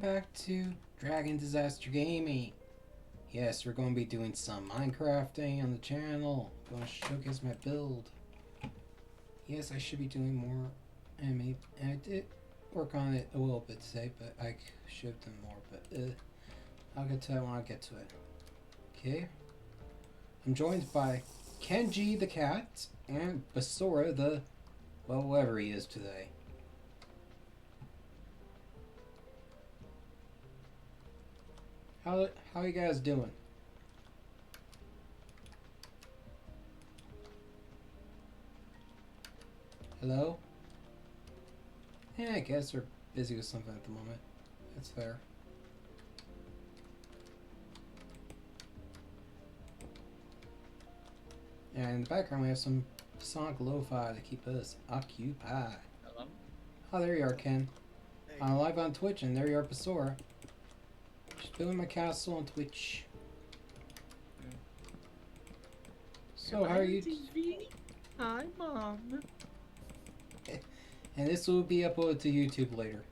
Back to Dragon Disaster Gaming. Yes, we're going to be doing some Minecrafting on the channel. I'm going to showcase my build. Yes, I should be doing more. And I did work on it a little bit today, but I should have done more. But I'll get to that when I get to it. Okay. I'm joined by Kenji the cat and Basora the, well, whoever he is today. How you guys doing? Hello? Yeah, I guess they're busy with something at the moment. That's fair. And in the background we have some Sonic Lo-Fi to keep us occupied. Hello? Oh, there you are, Ken. Hey. I'm live on Twitch, and there you are, Basora. Just building my castle on Twitch. So, how are you? TV? Hi, Mom. And this will be uploaded to YouTube later.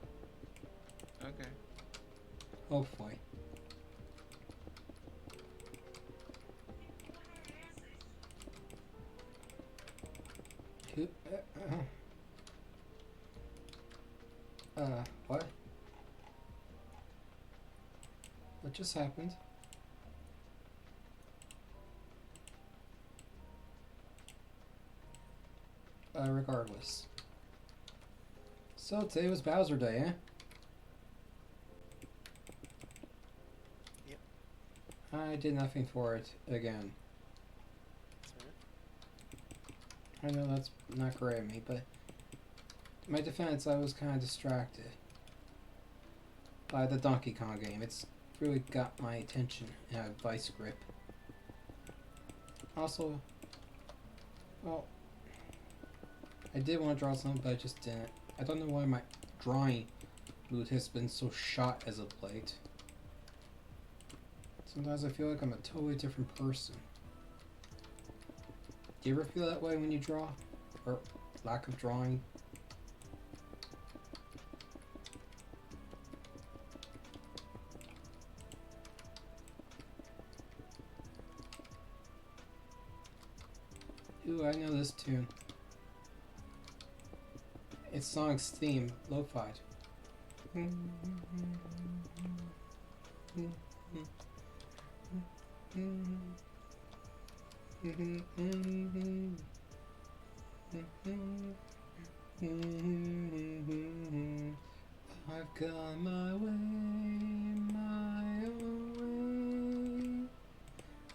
Okay. Hopefully. What? What just happened? Regardless. So today was Bowser Day, eh? Yep. I did nothing for it again. I know that's not great of me, but in my defense, I was kind of distracted by the Donkey Kong game. It's really got my attention in a vice grip. Also, well, I did want to draw something, but I just didn't. I don't know why my drawing mood has been so shot as of late. Sometimes I feel like I'm a totally different person. Do you ever feel that way when you draw? Or lack of drawing? Ooh, I know this tune. It's Sonic's theme, lo-fi. I've gone my way, my own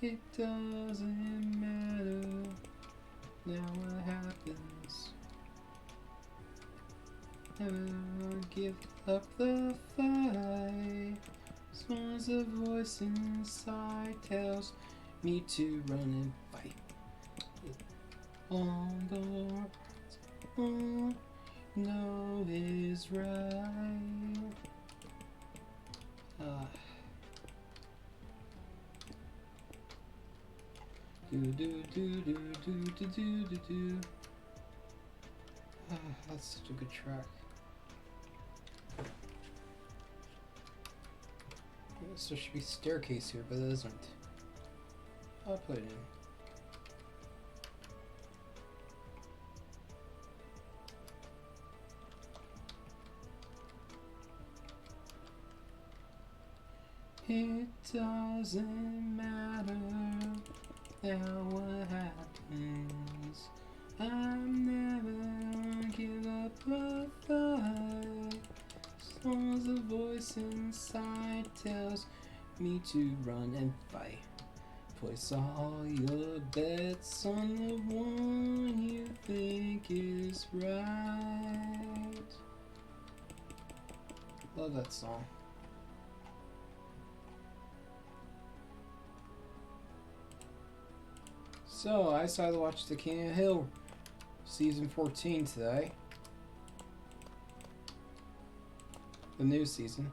way. It doesn't matter now what happens. Never give up the fight. As long as a voice inside tells me to run and fight. On the world, no is right. Do do do do do do do do do. That's such a good track. There should be a staircase here, but there isn't. I'll put it in. It doesn't matter now what happens. I'm never gonna give up a fight. As long as the voice inside tells me to run and fight. Place all your bets on the one you think is right. Love that song. So, I decided to watch The King of Hill Season 14 today. The new season.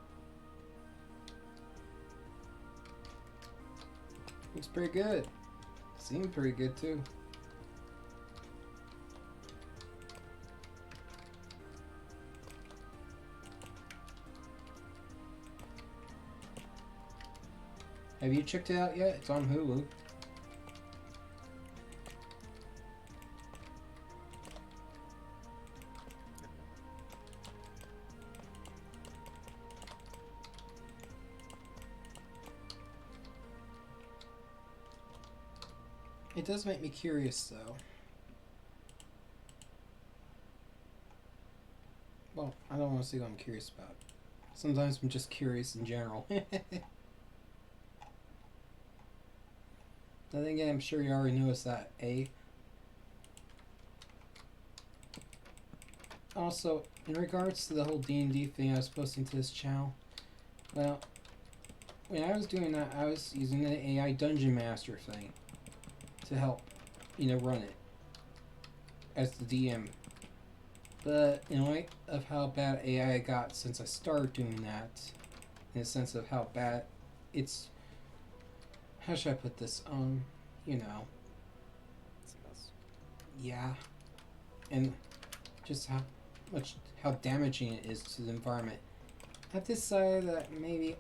Looks pretty good. Seemed pretty good too. Have you checked it out yet? It's on Hulu. It does make me curious, though. Well, I don't want to say what I'm curious about. Sometimes I'm just curious in general. Then again, I'm sure you already noticed that, eh? Also, in regards to the whole D&D thing I was posting to this channel, well, when I was doing that, I was using the AI Dungeon Master thing to help, run it as the DM. But in light of how bad AI got since I started doing that, in the sense of how bad it's, how should I put this? Yeah, and just how damaging it is to the environment. I've decided that maybe,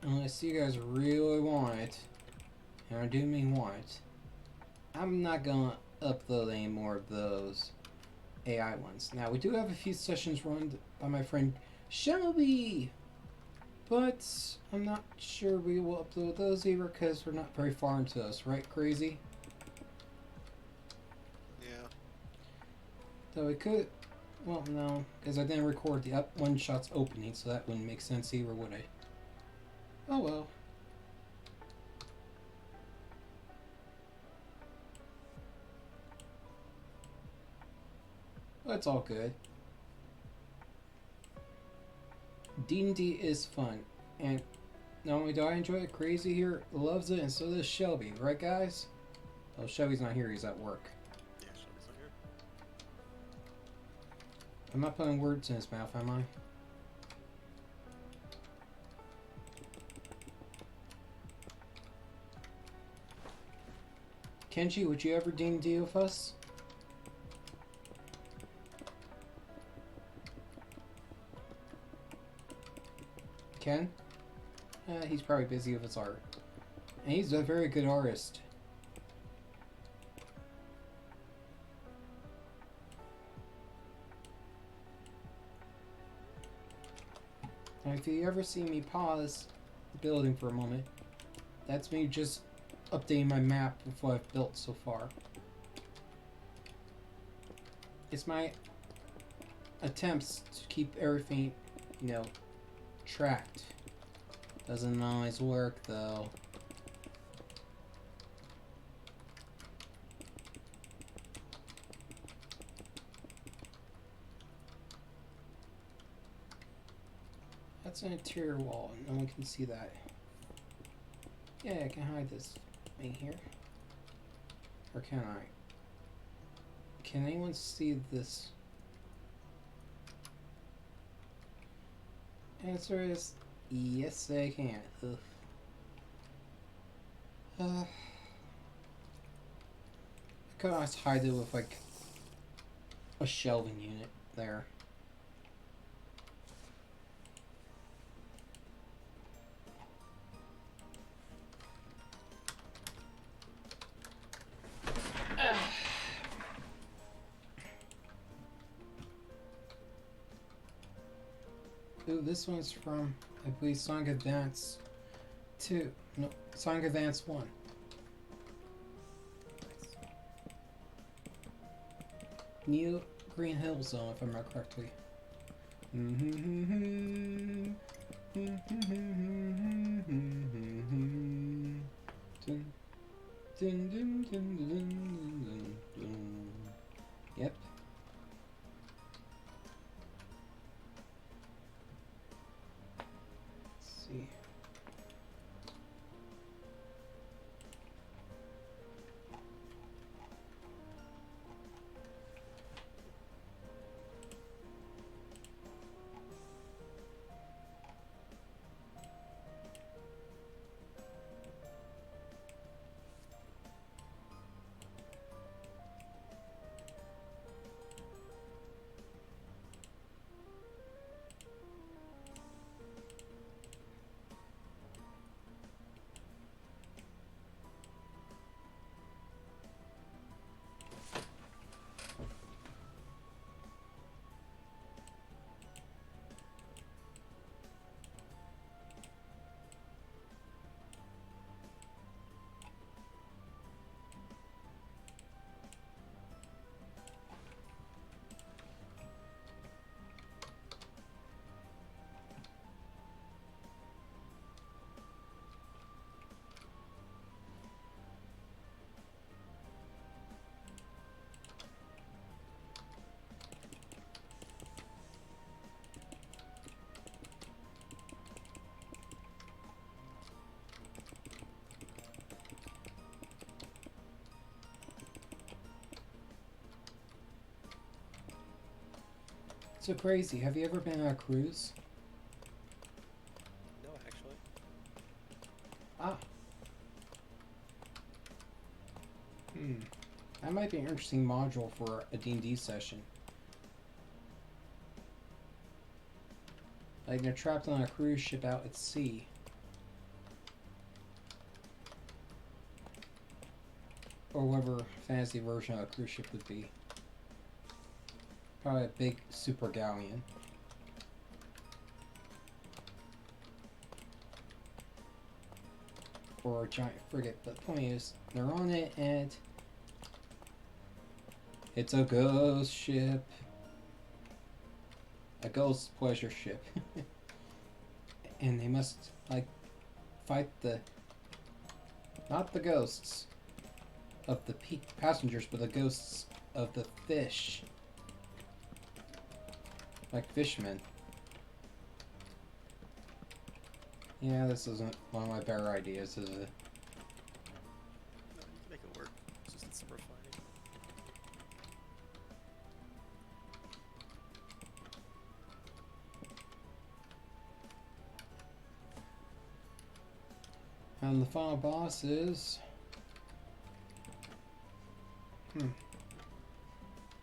unless you guys really want it, and I do mean want it, I'm not gonna upload any more of those AI ones. Now, we do have a few sessions run by my friend Shelby, but I'm not sure we will upload those either because we're not very far into those, right, Crazy? Yeah. Though we could, well, no, because I didn't record the one-shots opening, so that wouldn't make sense either, would I? Oh well. Well, it's all good. D&D is fun, and not only do I enjoy it, Crazy here loves it, and so does Shelby, right guys? Oh, Shelby's not here, he's at work. Yeah, Shelby's not here. I'm not putting words in his mouth, am I? Kenji, would you ever D&D with us? Ken? He's probably busy with his art. And he's a very good artist. And if you ever see me pause the building for a moment, that's me just updating my map of what I've built so far. It's my attempts to keep everything, tracked. Doesn't always work though. That's an interior wall, no one can see that. Yeah, I can hide this thing here. Or can I? Can anyone see this? Answer is yes, they can. I could always hide it with like a shelving unit there. Ooh, this one's from, I believe, Sonic Advance 2. No, Sonic Advance 1. New Green Hill Zone, if I remember correctly. Yep. Let's see. So crazy. Have you ever been on a cruise? No, actually. Ah. That might be an interesting module for a D&D session. Like they're trapped on a cruise ship out at sea. Or whatever fantasy version of a cruise ship would be. Probably a big super galleon. Or a giant frigate. But the point is, they're on it and it's a ghost ship. A ghost pleasure ship. And they must, like, fight the... not the ghosts of the passengers, but the ghosts of the fish. Like fishmen. Yeah, this isn't one of my better ideas, is it? No, you can make it work. It's just it's some refining. And the final boss is...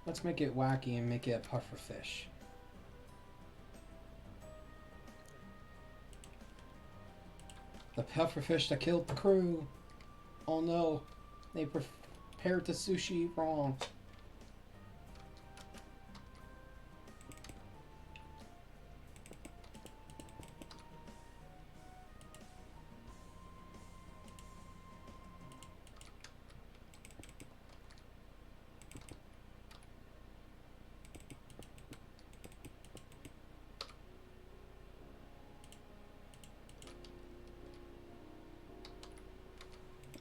let's make it wacky and make it a pufferfish. The pufferfish that killed the crew. Oh no, they prepared the sushi wrong.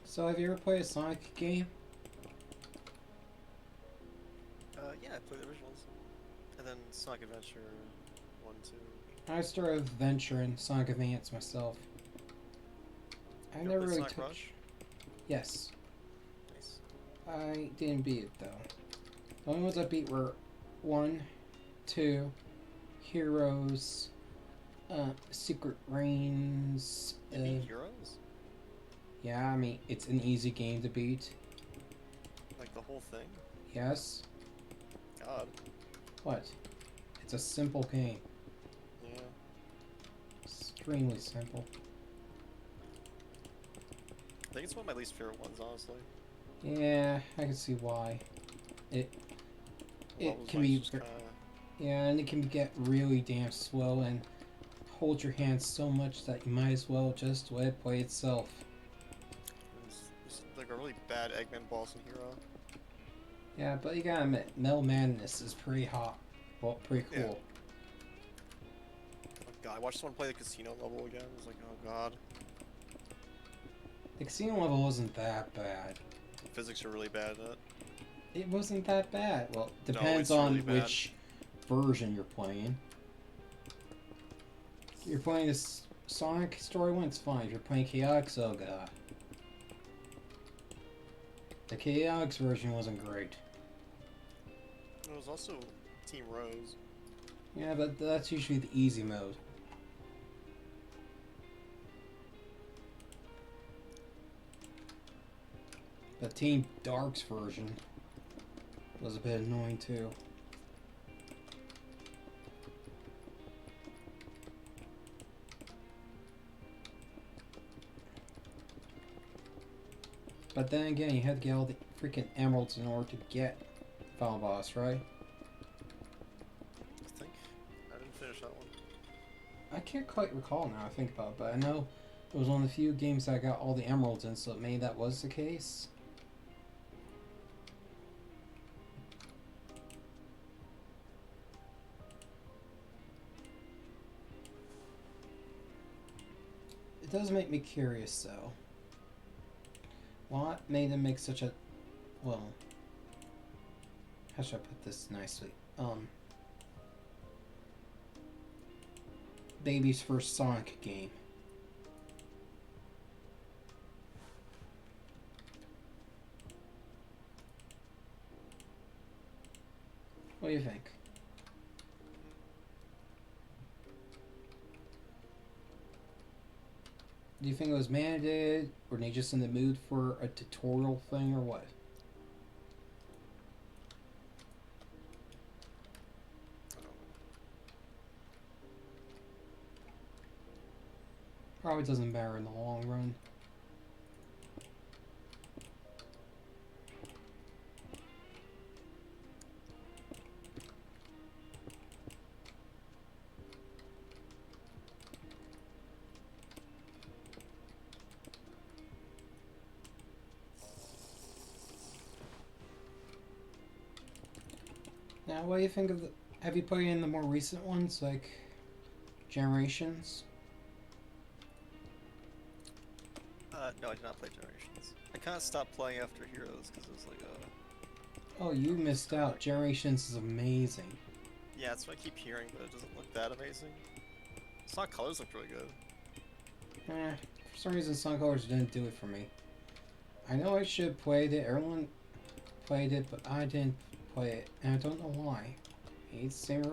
So have you ever played a Sonic game? Yeah, I played the originals. And then Sonic Adventure 1, 2. I started Adventure and Sonic Advance myself. I You ever never played really Sonic touched. Rush? Yes, Nice. I didn't beat it though. The only ones I beat were 1, 2, Heroes, Secret Reigns. You beat Heroes? Yeah, I mean it's an easy game to beat. Like the whole thing? Yes. God. What? It's a simple game. Yeah. Extremely simple. I think it's one of my least favorite ones, honestly. Yeah, I can see why. It Levels can wise be just kinda... yeah, and it can get really damn slow and hold your hand so much that you might as well just let it play itself. It's like a really bad Eggman boss in Hero. Yeah, but you gotta admit, Metal Madness is pretty hot. Well, pretty cool. Yeah. Oh god, I watched someone play the casino level again. I was like, oh god. The casino level wasn't that bad. The physics are really bad in it. It wasn't that bad. Well, No, depends it's on really bad. which version you're playing. If you're playing this Sonic story one, it's fine. If you're playing Chaotix, oh god. The Chaotix version wasn't great. It was also Team Rose. Yeah, but that's usually the easy mode. The Team Dark's version was a bit annoying too. But then again, you had to get all the freaking emeralds in order to get Final Boss, right? I think. I didn't finish that one. I can't quite recall now I think about it, but I know it was one of the few games I got all the emeralds in, so maybe that was the case. It does make me curious though. What made them make such a, well, how should I put this nicely? Baby's first Sonic game. What do you think? Do you think it was mandated, or they just in the mood for a tutorial thing, or what? I don't know. Probably doesn't matter in the long run. Now, what do you think of the? Have you played in the more recent ones, like Generations? No, I did not play Generations. I kind of stopped playing after Heroes because it was like, Oh, you missed out. Generations is amazing. yeah, that's what I keep hearing, but it doesn't look that amazing. Sonic Colors looked really good. For some reason, Sun Colors didn't do it for me. I know I should have played it. Everyone played it, but I didn't play it, and I don't know why. It's same.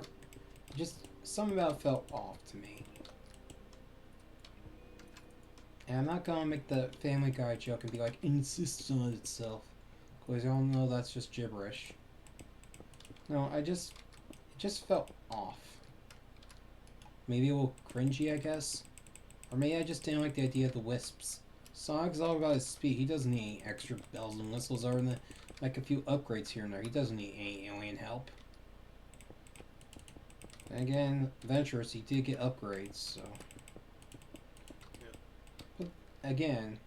Just something about it felt off to me. And I'm not gonna make the Family Guy joke and be like, insists on itself. Because y'all know that's just gibberish. No, it just felt off. Maybe a little cringy, I guess. Or maybe I just didn't like the idea of the wisps. Sonic's all about his speed. He doesn't need any extra bells and whistles other than like a few upgrades here and there. He doesn't need any alien help. And again, Venturous, he did get upgrades, so. Yeah. But again,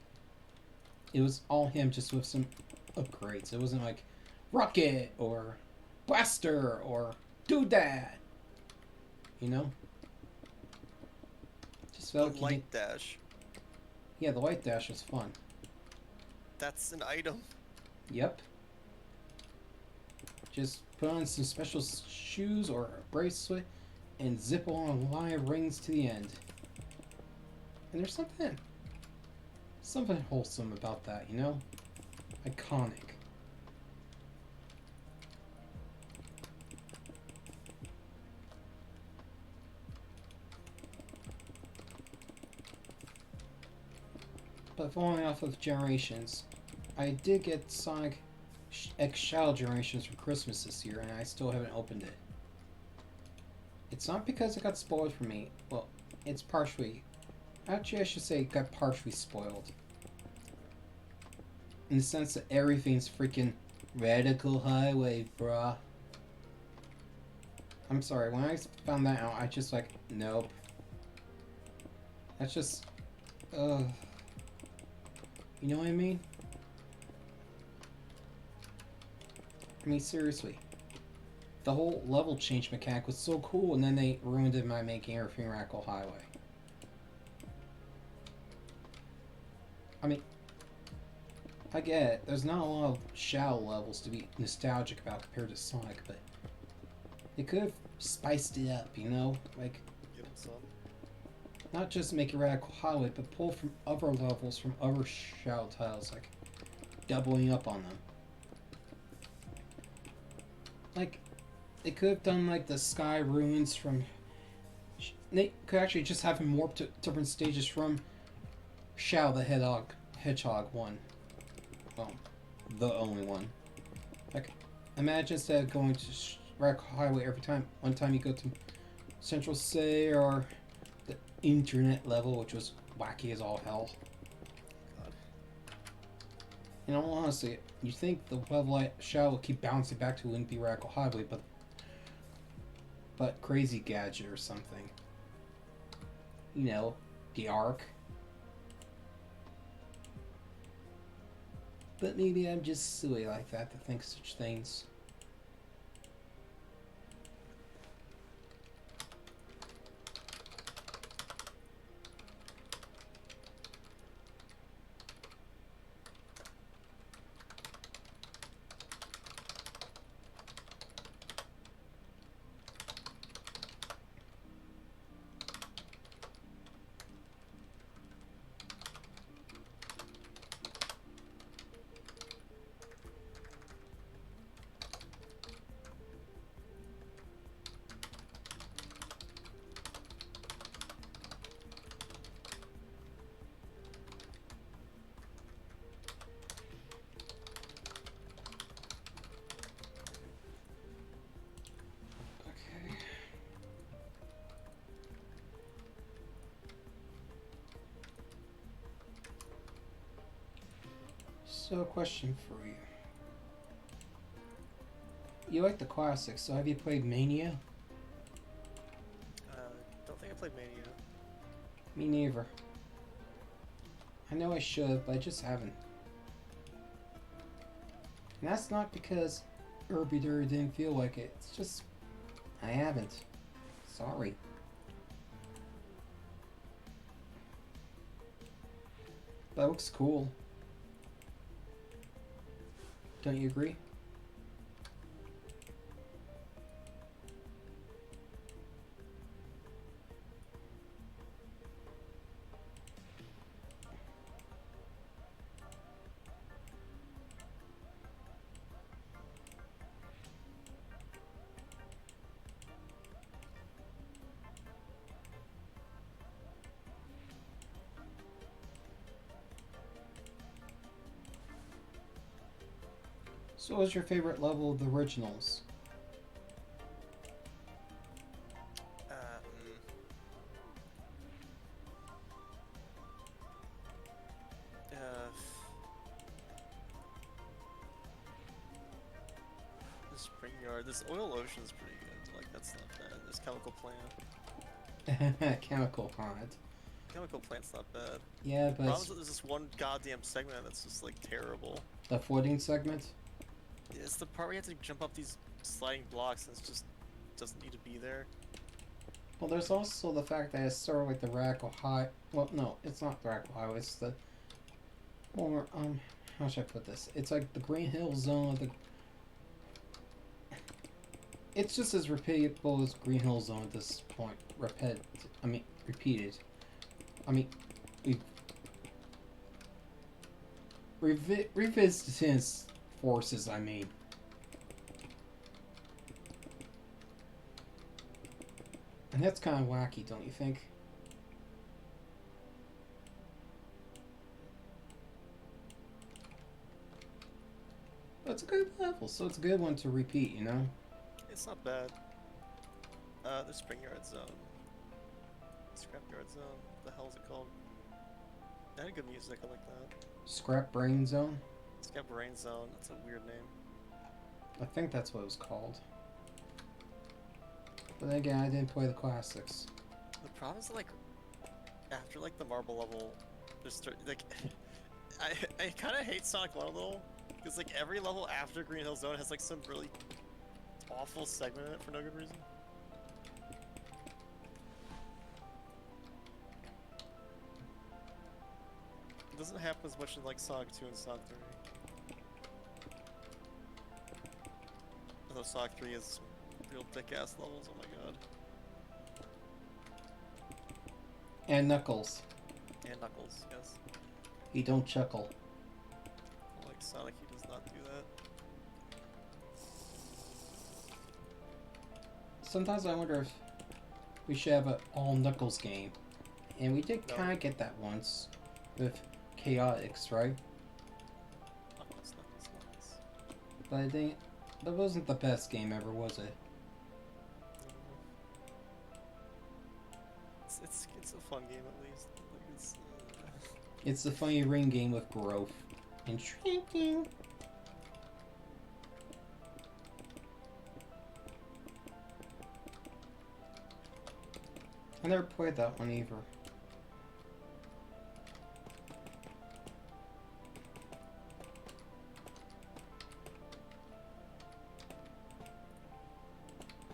it was all him just with some upgrades. It wasn't like Rocket or Blaster or Doodad. You know? Just The felt like he Light did. Dash. Yeah, the Light Dash was fun. That's an item. Yep. Just put on some special shoes or a bracelet and zip along a line of rings to the end. And there's something wholesome about that, you know? Iconic. But following off of Generations, I did get Sonic X Shadow Generations for Christmas this year, and I still haven't opened it. It's not because it got spoiled for me. Well, it's partially. Actually, I should say it got partially spoiled. In the sense that everything's freaking Radical Highway, brah. I'm sorry, when I found that out, I just like, nope. That's just. Ugh. You know what I mean? I mean, seriously. The whole level change mechanic was so cool, and then they ruined it by making everything Radical Highway. I mean, I get it. There's not a lot of Shadow levels to be nostalgic about compared to Sonic, but they could have spiced it up, you know? Like, Give him some. not just make it Radical Highway, but pull from other levels from other Shadow titles, like doubling up on them. Like, they could have done like the Sky Ruins from. They could actually just have him warp to different stages from Shadow the Hedgehog 1. Well, the only one. Like, imagine instead of going to Radical Highway every time, one time you go to Central City or the internet level, which was wacky as all hell. God. In all honesty, you think the level Shadow will keep bouncing back to wouldn't be Radical Highway, but Crazy Gadget or something. You know, the Ark. But maybe I'm just silly like that to think such things. So, a question for you. You like the classics, so have you played Mania? Don't think I played Mania. Me neither. I know I should, but I just haven't. And that's not because Irby didn't feel like it. It's just I haven't. Sorry. That looks cool. Don't you agree? So what was your favorite level of the originals? The Spring Yard. This Oil Ocean's pretty good. Like, that's not bad. This Chemical Plant. Chemical plant. Chemical Plant's not bad. Yeah, but Problem is that there's this one goddamn segment that's just, like, terrible. the floating segment? It's the part where you have to jump up these sliding blocks and it just doesn't need to be there. Well, there's also the fact that it's sort of like the Radical High. Well, no, it's not the Radical Highway. It's the more how should I put this? It's like the Green Hill Zone of the. It's just as repeatable as Green Hill Zone at this point. Repeated. I mean, we revisited its forces. I mean. And that's kind of wacky, don't you think? But it's a good level, so it's a good one to repeat, you know? It's not bad. The Spring Yard Zone. Scrap Yard Zone. What the hell is it called? That had good music, I like that. Scrap Brain Zone? Scrap Brain Zone, that's a weird name. I think that's what it was called. But then again, I didn't play the classics. The problem is, like, after, like, the marble level, there's, like, I kind of hate Sonic 1 a little, because, like, every level after Green Hill Zone has, like, some really awful segment in it for no good reason. It doesn't happen as much in, like, Sonic 2 and Sonic 3. Although Sonic 3 has some real dick-ass levels, oh my god. And Knuckles. And Knuckles, yes. He don't chuckle. Like Sonic, he does not do that. Sometimes I wonder if we should have an all Knuckles game. And we did No. kind of get that once with Chaotix, right? Knuckles, Knuckles, Knuckles. But I think that wasn't the best game ever, was it? It's a fun game at least. Like It's the funny ring game with growth and shrinking. I never played that one either.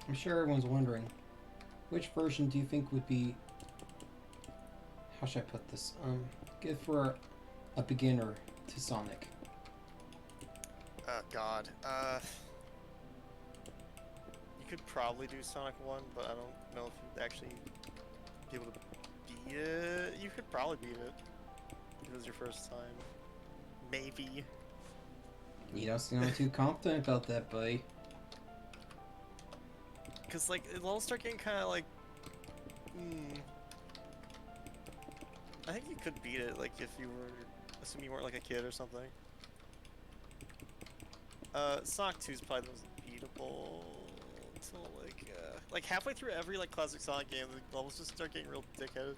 I'm sure everyone's wondering, which version do you think would be, how should I put this, good for a beginner to Sonic? God. You could probably do Sonic 1, but I don't know if you'd actually be able to beat it. You could probably beat it. If it was your first time. Maybe. You don't sound too confident about that, buddy. Because, like, it'll start getting kind of like... I think you could beat it, like, if you were... Assuming you weren't, like, a kid or something. Sonic 2 is probably the most beatable... Until, like, halfway through every, like, classic Sonic game, the levels just start getting real dickheaded.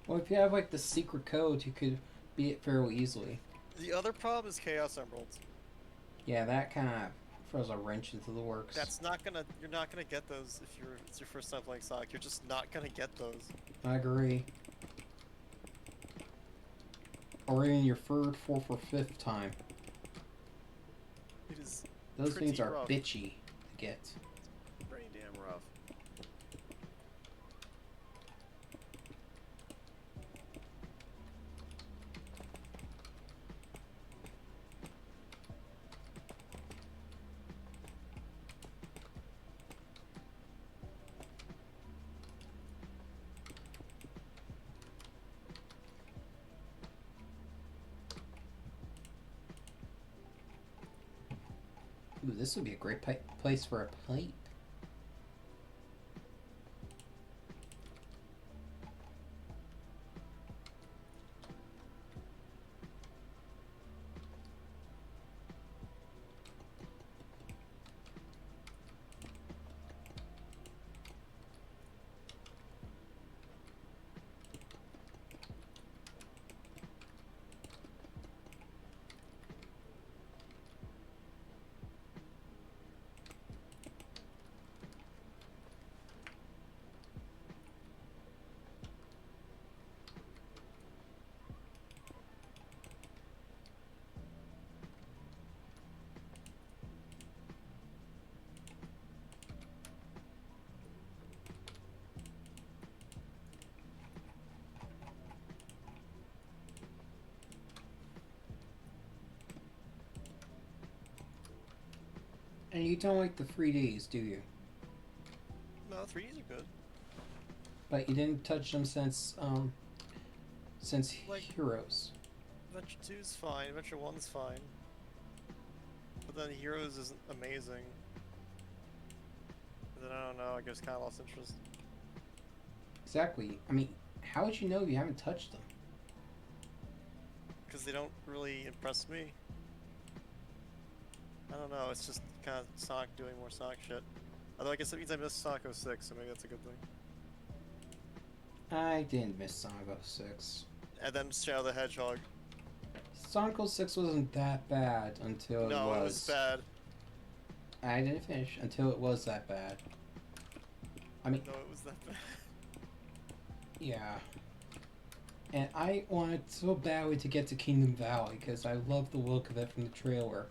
Well, if you have, like, the secret code, you could beat it fairly easily. The other problem is Chaos Emeralds. Yeah, that kind of throws a wrench into the works. That's not gonna. You're not gonna get those if it's your first time playing Sonic. You're just not gonna get those. I agree. Or even your third, fourth, or fifth time. It is Those things are rough. bitchy to get. Pretty damn rough. Ooh, this would be a great place for a pipe. And you don't like the 3Ds, do you? No, 3Ds are good. But you didn't touch them since Like- Heroes. Adventure 2's fine. Adventure 1's fine. But then Heroes isn't amazing. And then I don't know. I guess kind of lost interest. Exactly. I mean, how would you know if you haven't touched them? Because they don't really impress me. I don't know, it's just kind of Sonic doing more Sonic shit. Although I guess that means I missed Sonic 06, so maybe that's a good thing. I didn't miss Sonic 06. And then Shadow the Hedgehog. Sonic 06 wasn't that bad until No, it was. it was bad. I didn't finish until it was that bad. I mean, No, it was that bad. yeah. And I wanted so badly to get to Kingdom Valley because I loved the look of it from the trailer.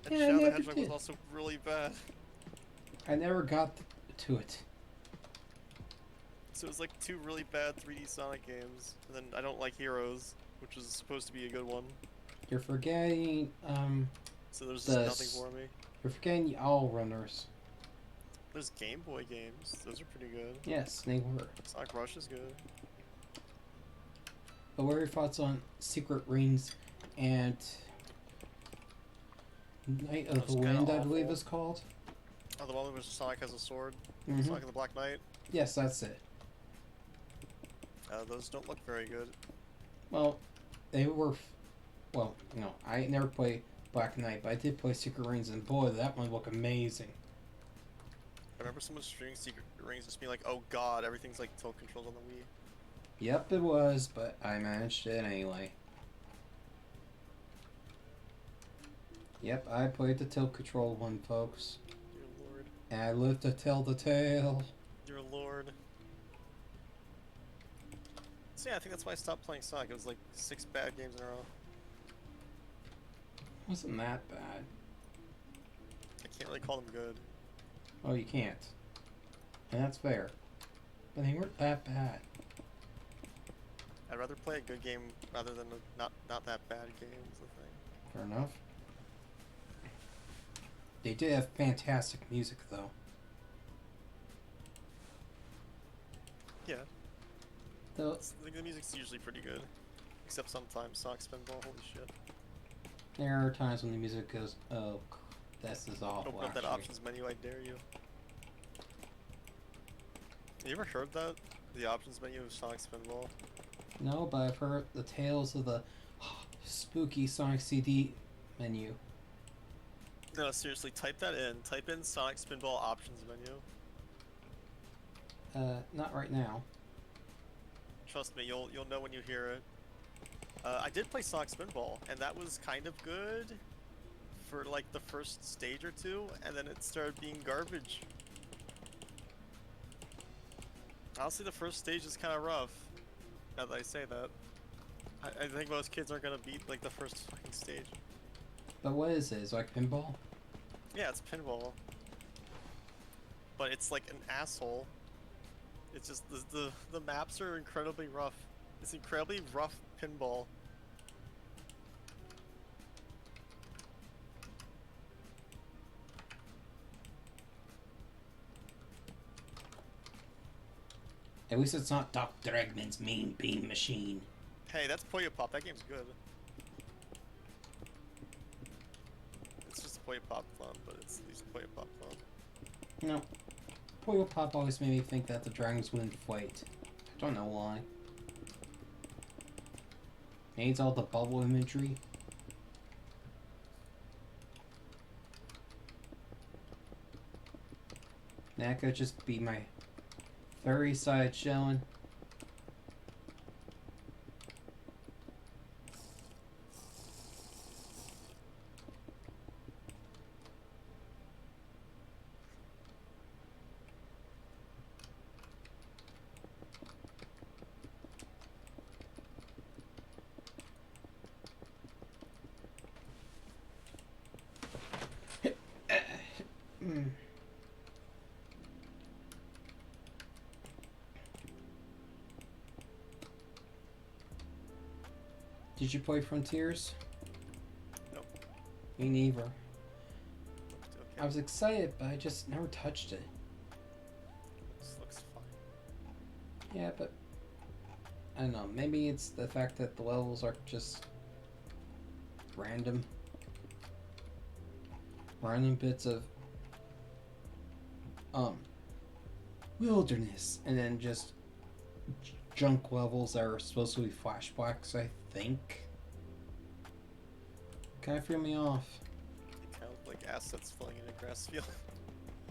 And Yeah, I Shadow the never Hedgehog was did. also really bad. I never got to it. So it was like two really bad 3D Sonic games. And then I don't like Heroes, which is supposed to be a good one. You're forgetting, So there's just The nothing for me. you're forgetting the All Runners. There's Game Boy games. Those are pretty good. Yes, they were. Sonic Rush is good. But what are your thoughts on Secret Rings and Night of That's the kinda Wind, I believe awful. it's called? Oh, the one where Sonic has a sword. Mhm. Sonic and the Black Knight. Yes, that's it. Those don't look very good. Well, they were. Well, no, I never played Black Knight, but I did play Secret Rings, and boy, that one looked amazing. I remember someone streaming Secret Rings just being like, oh god, everything's like tilt controls on the Wii. Yep, it was, but I managed it anyway. Yep, I played the tilt control one, folks. Dear lord. And I lived to tell the tale. Dear lord. So yeah, I think that's why I stopped playing Sonic. It was like 6 bad games in a row. Wasn't that bad. I can't really call them good. Oh, you can't. And that's fair. But they weren't that bad. I'd rather play a good game rather than a not that bad game is the thing. Fair enough. They did have fantastic music, though. Yeah. Though, I think the music's usually pretty good. Except sometimes Sonic Spinball, holy shit. there are times when the music goes, oh, this is awful, Open up that actually. options menu, I dare you. You ever heard that? The options menu of Sonic Spinball? No, but I've heard the tales of the spooky Sonic CD menu. No, seriously, type that in. Type in Sonic Spinball options menu. Not right now. Trust me, you'll know when you hear it. I did play Sonic Spinball, and that was kind of good for like the first stage or two, and then it started being garbage. Honestly, the first stage is kind of rough. Now that I say that, I think most kids aren't gonna beat like the first fucking stage. But what is it? Is it like pinball? Yeah, it's pinball, but it's like an asshole. It's just the maps are incredibly rough. It's incredibly rough pinball. At least it's not Dr. Eggman's mean beam machine. Hey, that's Puyo Pop. That game's good. It's just a Puyo Pop clone, but it's at least a Puyo Pop clone. No. Puyo Pop always made me think that the dragons wouldn't fight. I don't know why. Maybe it's all the bubble imagery. That could just be my furry side showing. Did you play Frontiers? Nope. Me neither. Okay. I was excited, but I just never touched it. This looks fine. Yeah, but I don't know. Maybe it's the fact that the levels are just random bits of wilderness, and then just junk levels that are supposed to be flashbacks, I think. Kind of threw me off. They kind of look like assets floating in a grass field.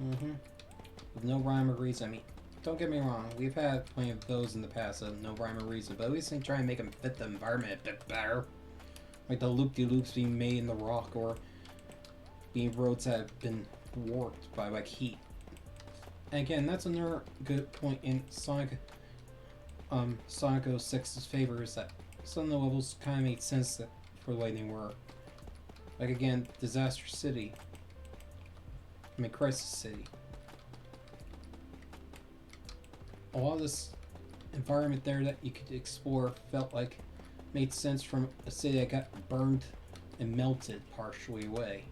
Mm-hmm. With no rhyme or reason. I mean, don't get me wrong, we've had plenty of those in the past of no rhyme or reason, but at least they try and make them fit the environment a bit better. Like the loop-de-loops being made in the rock, or being roads that have been warped by like heat. And again, that's another good point in Sonic 06's favor, is that some of the levels kind of made sense that, for the way they were. Like again, Disaster City. I mean, Crisis City. A lot of this environment there that you could explore felt like made sense from a city that got burned and melted partially away.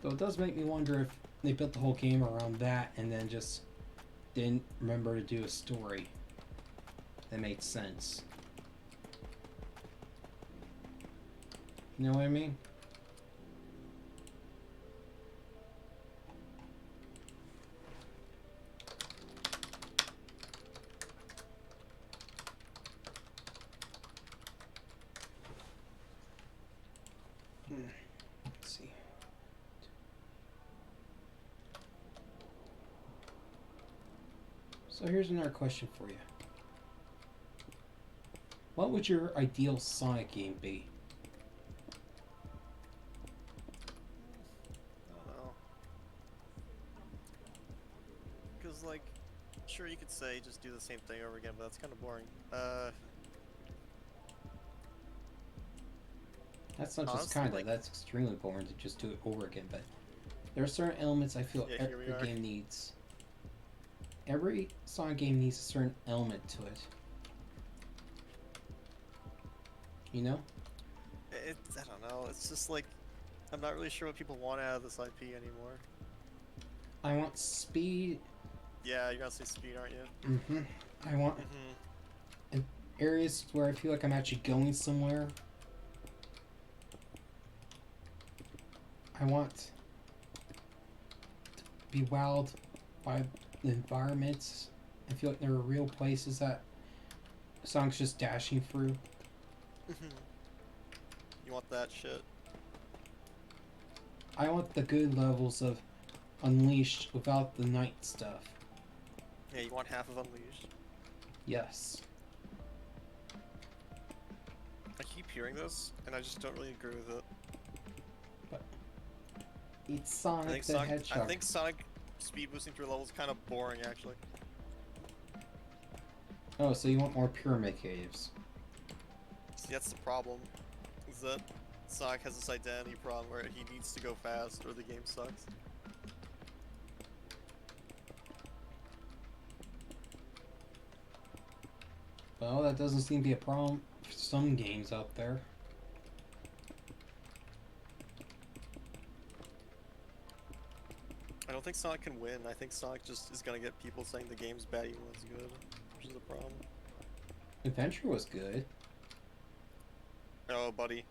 Though it does make me wonder if they built the whole game around that and then just didn't remember to do a story that made sense. You know what I mean? Let's see. So here's another question for you. What would your ideal Sonic game be? I don't know. Because, like, sure, you could say just do the same thing over again, but that's kind of boring. That's not just Honestly, kinda, like- that's extremely boring to just do it over again, but there are certain elements I feel Yeah, here we every are. game needs. Every Sonic game needs a certain element to it. You know? I don't know. It's just like, I'm not really sure what people want out of this IP anymore. I want speed. Yeah, you're gonna say speed, aren't you? Mm-hmm. I want areas where I feel like I'm actually going somewhere. I want to be wowed by the environments. I feel like there are real places that Sonic's just dashing through. You want that shit? I want the good levels of Unleashed without the night stuff. Yeah, you want half of Unleashed? Yes. hearing this, and I just don't really agree with it. It's Sonic the Hedgehog. I think Sonic speed boosting through levels is kind of boring, actually. Oh, so you want more pyramid caves? See, that's the problem. Is that Sonic has this identity problem where he needs to go fast or the game sucks. Well, that doesn't seem to be a problem for some games out there. I don't think Sonic can win. I think Sonic just is gonna get people saying the game's bad even when it's good, which is a problem. Adventure was good. Oh, buddy.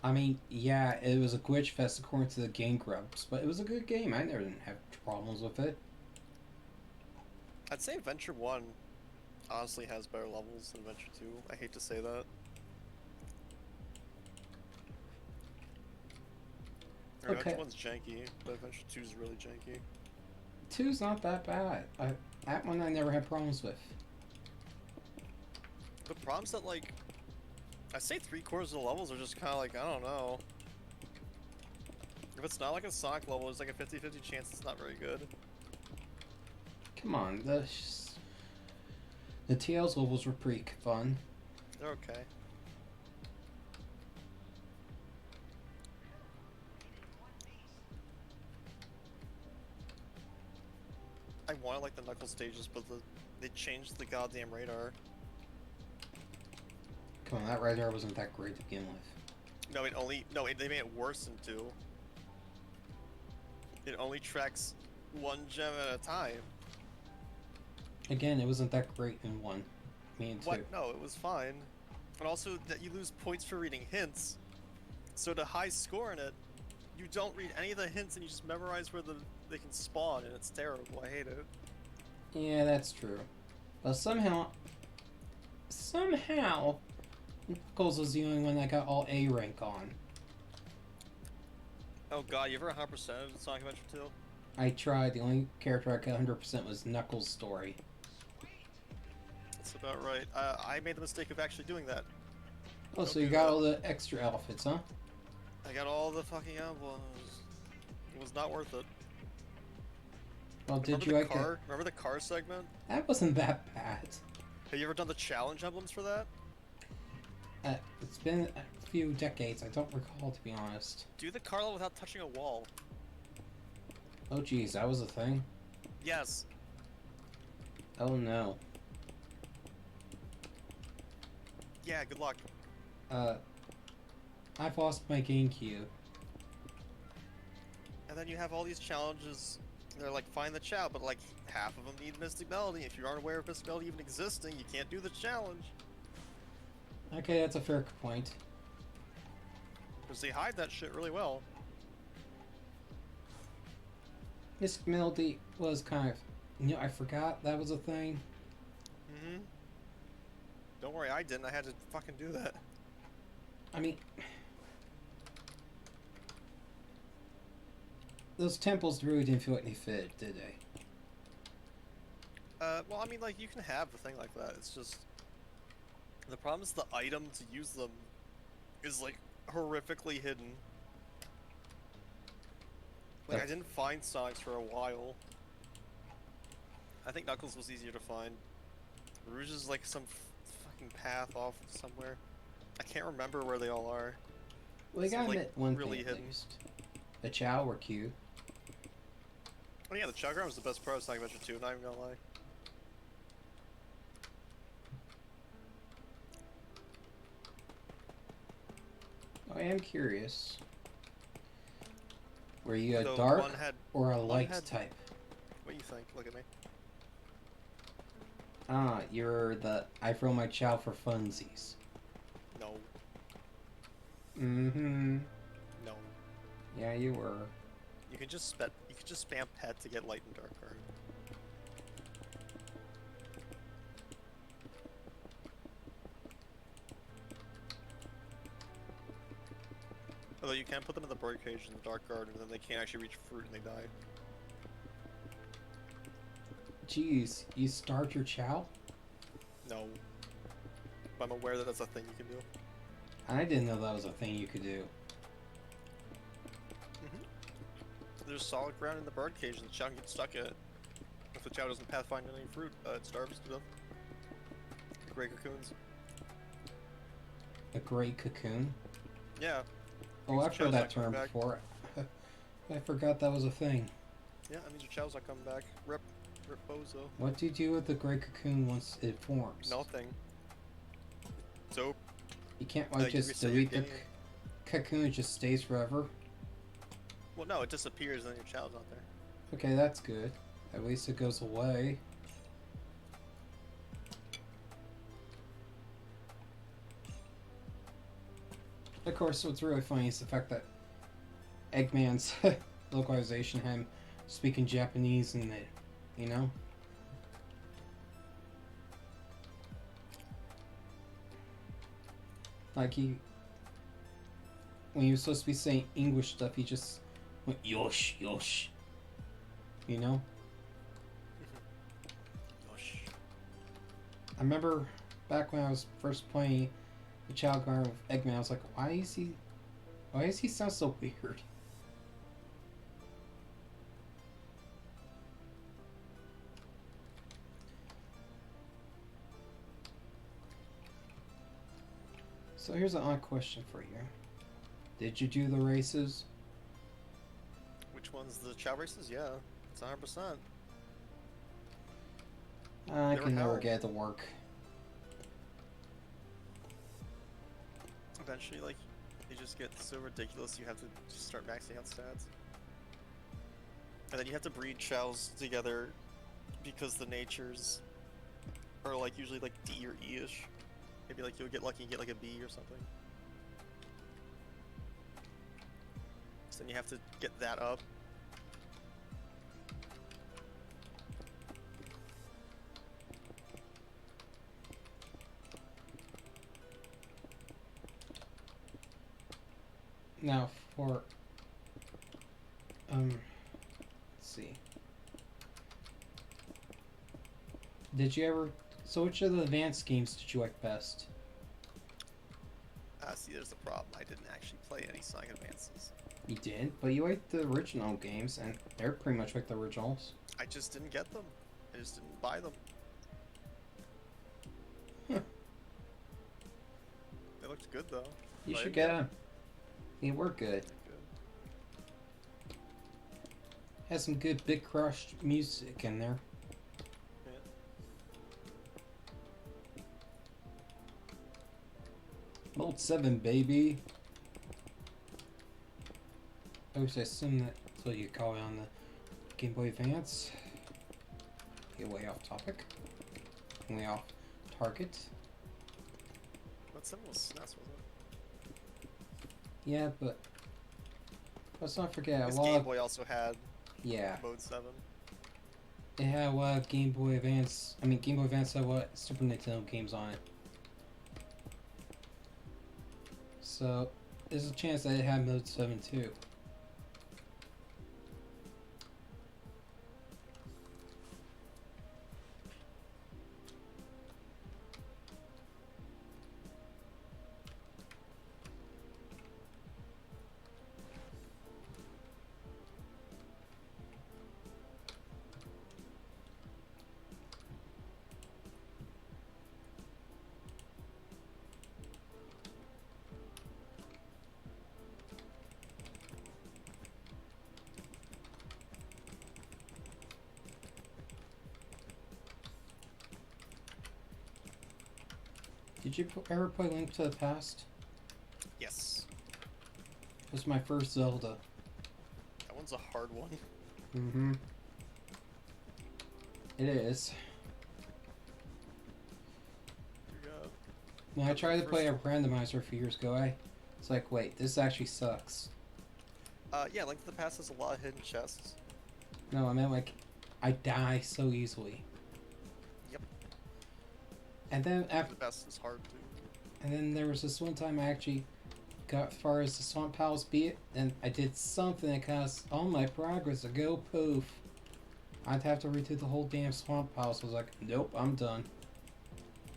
I mean, yeah, it was a glitch fest according to the Game Grumps, but it was a good game. I never didn't have problems with it. I'd say Adventure 1 honestly has better levels than Adventure 2. I hate to say that. Okay. Adventure 1's janky, but Adventure 2 is really janky. 2's not that bad. That one I never had problems with. The problem's that, like, I say 3/4 of the levels are just kind of like, I don't know. If it's not like a Sonic level, there's like a 50-50 chance it's not very good. Come on, the Tails levels were pretty fun. They're okay. I wanted like the Knuckles stages, but they changed the goddamn radar. Come on, that radar wasn't that great to begin with. No, they made it worse in 2. It only tracks one gem at a time. Again, it wasn't that great in 1. I mean, in 2. What? No, it was fine. And also that you lose points for reading hints. So to high score in it, you don't read any of the hints and you just memorize where they can spawn, and it's terrible. I hate it. Yeah, that's true. But somehow, Knuckles was the only one that got all A rank on. Oh god, you ever 100% of Sonic Adventure 2? I tried. The only character I got 100% was Knuckles' story. That's about right. I made the mistake of actually doing that. Oh, Don't so you do got that. all the extra outfits, huh? I got all the fucking emblems. It was not worth it. Well, did Remember you the like car? Remember the car segment? That wasn't that bad. Have you ever done the challenge emblems for that? It's been a few decades. I don't recall, to be honest. Do the car level without touching a wall. Oh, geez, that was a thing? Yes. Oh, no. Yeah, good luck. I've lost my GameCube. And then you have all these challenges. They're like, find the chow, but like half of them need Mystic Melody. If you aren't aware of Mystic Melody even existing, you can't do the challenge. Okay, that's a fair point. Because they hide that shit really well. Mystic Melody was kind of... You know, I forgot that was a thing. Mm-hmm. Don't worry, I didn't. I had to fucking do that. I mean... Those temples really didn't feel like they fit, did they? Well, I mean, like, you can have a thing like that. It's just... The problem is the item to use them is, like, horrifically hidden. Like, I didn't find Sonics for a while. I think Knuckles was easier to find. Rouge is, like, some fucking path off somewhere. I can't remember where they all are. Well, they gotta like, admit one really thing hidden. at least. The Chow were cute. Oh yeah, the Chowgram was the best part of Sonic Adventure 2, not even gonna lie. I am curious. Were you a So dark one had- or a one light had- type? What do you think? Look at me. Ah, you're the I throw my chow for funsies. No. Mm-hmm. No. Yeah, you were. You can just spam pet to get light and dark guard. Although you can put them in the bird cage in the dark guard, and then they can't actually reach fruit and they die. Jeez, you starved your chow? No. But I'm aware that that's a thing you can do. I didn't know that was a thing you could do. There's solid ground in the bird cage and the chow can get stuck in it. If the chow doesn't pathfind any fruit, it starves to death. Gray cocoons. A gray cocoon? Yeah. Oh, I've heard that Chow's not term coming back. before. I forgot that was a thing. Yeah, that means your chow's not coming back. Rip bozo. What do you do with the gray cocoon once it forms? Nothing. So, You can't you like just reset your delete the game. cocoon, it just stays forever? well, no, it disappears and then your chow's not there. Okay, that's good. At least it goes away. Of course, what's really funny is the fact that Eggman's localization had him speaking Japanese and it, you know? Like when he was supposed to be saying English stuff, he just went yosh, yosh. You know? Gosh. I remember back when I was first playing the Child Guard with Eggman, I was like, why does he sound so weird? So here's an odd question for you. Did you do the races? Which one's the chow races? Yeah, it's 100%. I Never can never have. get it to work. Eventually, like, they just get so ridiculous you have to just start maxing out stats. And then you have to breed chows together because the natures are like usually like D or E-ish. Maybe like you'll get lucky and get like a B or something. So then you have to get that up. Now for let's see. Did you ever so which of the advanced games did you like best? See, there's the problem. I didn't actually play any Sonic Advances. You did, but you liked the original games and they're pretty much like the originals. I just didn't get them. I just didn't buy them. Huh. They looked good though. You But I should didn't get them. They were good. Good. Has some good Big Crush music in there. Yeah. Mode 7, baby. I wish I assume that's what you call it on the Game Boy Advance. Get way off topic. Way off target. What symbol was SNES, wasn't it? Yeah, but let's not forget a This lot Game of Boy also had yeah. Mode 7. It had a lot of Game Boy Advance. I mean, Game Boy Advance had a lot of Super Nintendo games on it. So there's a chance that it had Mode 7 too. Did you ever play Link to the Past? Yes. It was my first Zelda. That one's a hard one. Mm-hmm. It is. Dear God. When I That was tried the to play a first randomizer a few years ago, it's like, wait, this actually sucks. Yeah, Link to the Past has a lot of hidden chests. No, I meant like, I die so easily. Yep. And then Link to after, the Past is hard too. and then there was this one time I actually got as far as the Swamp Palace beat, and I did something that caused all my progress to go poof. I'd have to redo the whole damn Swamp Palace. I was like, nope, I'm done.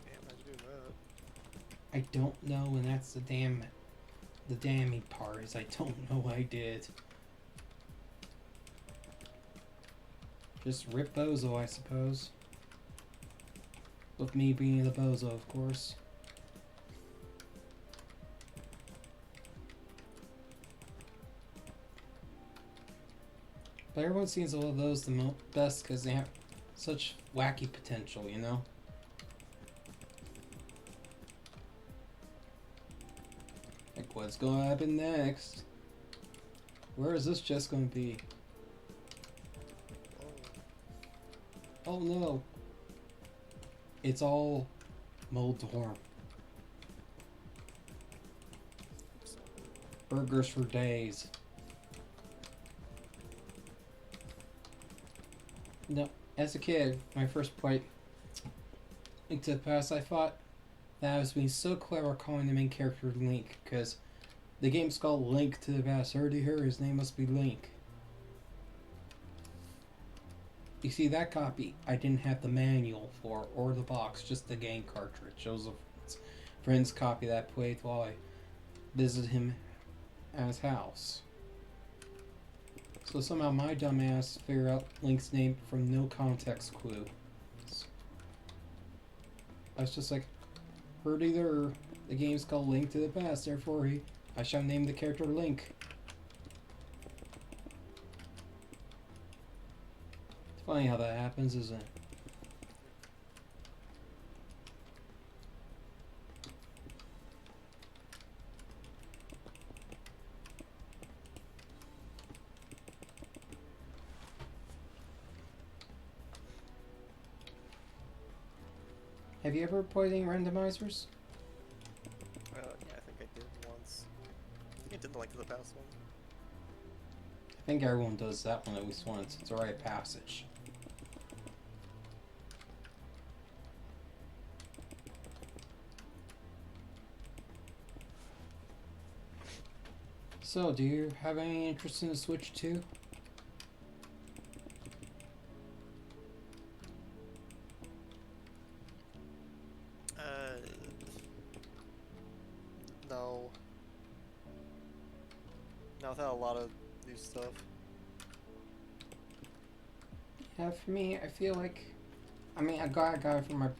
Damn, how'd you do that? I don't know, and that's the damning part is I don't know what I did. Just rip bozo, I suppose. With me being the bozo, of course. But everyone seems to love those the best because they have such wacky potential, you know? Like, what's gonna happen next? Where is this just gonna be? Oh no! It's all Moldorm. Burgers for days. No, as a kid, my first play Link to the Past, I thought that I was being so clever calling the main character Link, because the game's called Link to the Past. Already heard his name must be Link. You see, that copy I didn't have the manual for, or the box, just the game cartridge. It was a friend's copy that I played while I visited him at his house. So somehow my dumbass figured out Link's name from no context clue. I was just like, heard either the game's called Link to the Past, therefore I shall name the character Link. It's funny how that happens, isn't it? Have you ever played any randomizers? Yeah, I think I did once. I think I did the Link to the Past one. I think everyone does that one at least once. It's a rite of passage. So, do you have any interest in the Switch 2? No. Not without a lot of new stuff. Yeah, for me, I feel like, I mean, I got it for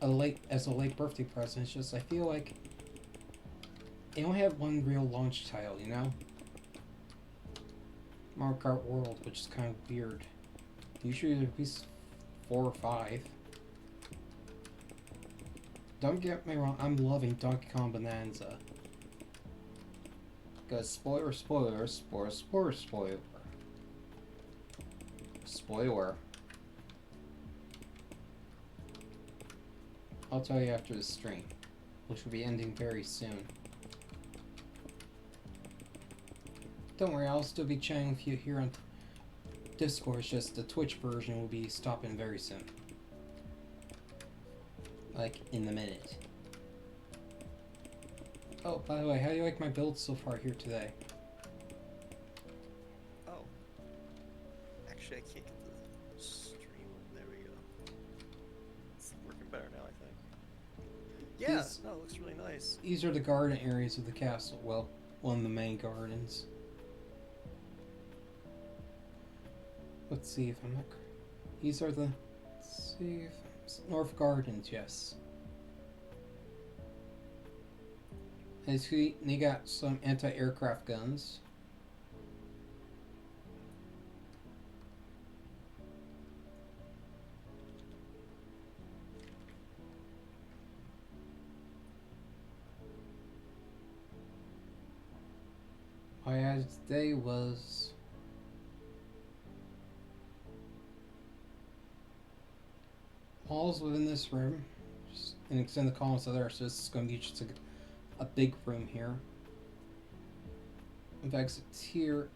a late birthday present. It's just I feel like they only have one real launch title, you know? Mario Kart World, which is kind of weird. Usually there'd be 4 or 5. Don't get me wrong, I'm loving Donkey Kong Bonanza. Because spoiler. Spoiler. I'll tell you after the stream, which will be ending very soon. Don't worry, I'll still be chatting with you here on Discord, it's just the Twitch version will be stopping very soon. Like, in the minute. Oh, by the way, how do you like my build so far here today? Oh. Actually, I can't get the stream. There we go. It's working better now, I think. Yeah, no, it looks really nice. These are the garden areas of the castle. Well, one of the main gardens. Let's see if I'm not... These are the... Let's see if... North Gardens, yes. And see, they got some anti-aircraft guns. All I had today was... Halls within this room, just, and extend the columns to there, so this is going to be just a big room here. In fact, it's here,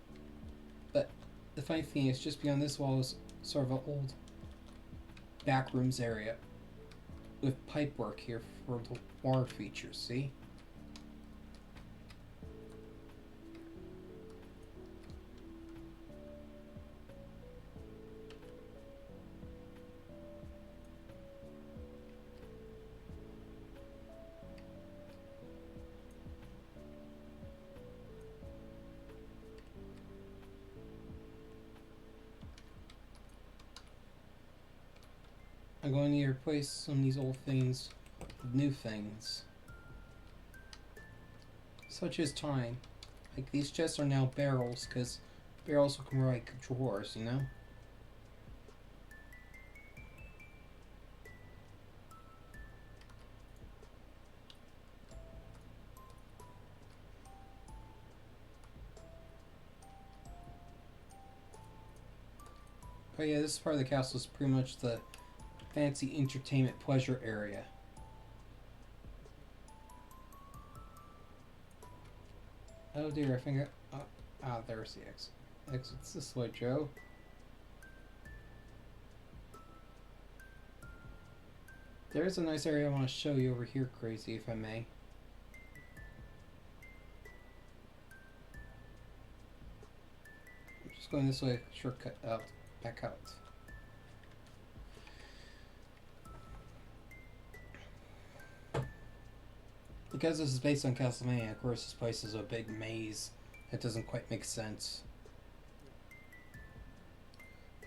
but the funny thing is, just beyond this wall is sort of an old back rooms area with pipework here for the water features, see? I'm going to need to replace some of these old things with new things. Such as time. Like, these chests are now barrels, because barrels will come like drawers, you know? But yeah, this part of the castle is pretty much the fancy entertainment pleasure area. Oh dear, I think there's the exit. Exit's this way, Joe. There's a nice area I want to show you over here, Crazy, if I may. I'm just going this way, shortcut out, back out. Because this is based on Castlevania, of course this place is a big maze that doesn't quite make sense.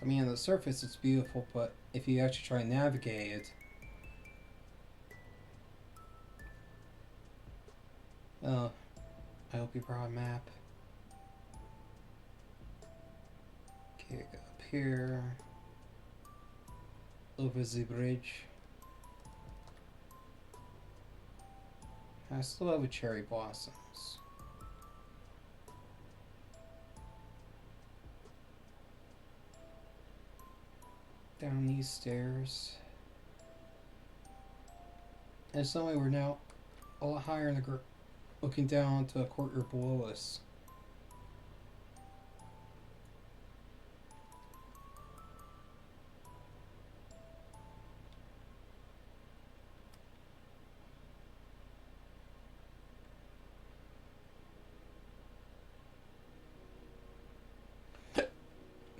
I mean, on the surface it's beautiful, but if you actually try and navigate it, oh, I hope you brought a map. Okay, go up here, over the bridge. I still have a cherry blossoms. Down these stairs. And suddenly we're now a lot higher in the looking down to a courtyard below us.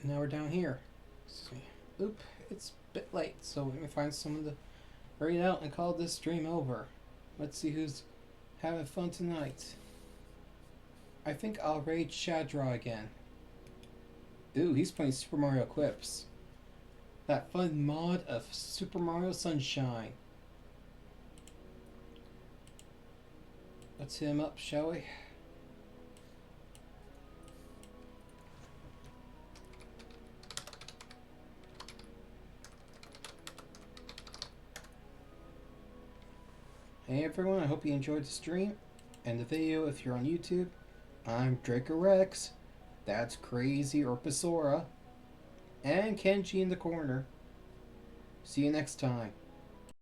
Now we're down here. Excuse me. Oop, it's a bit late, so let me find someone to hurry it out and call this stream over. Let's see who's having fun tonight. I think I'll raid Shadra again. Ooh, he's playing Super Mario Eclipse. That fun mod of Super Mario Sunshine. Let's hit him up, shall we? Hey everyone, I hope you enjoyed the stream and the video if you're on YouTube. I'm Draco Rex, that's Crazy or Pasora, and Kenji in the corner. See you next time.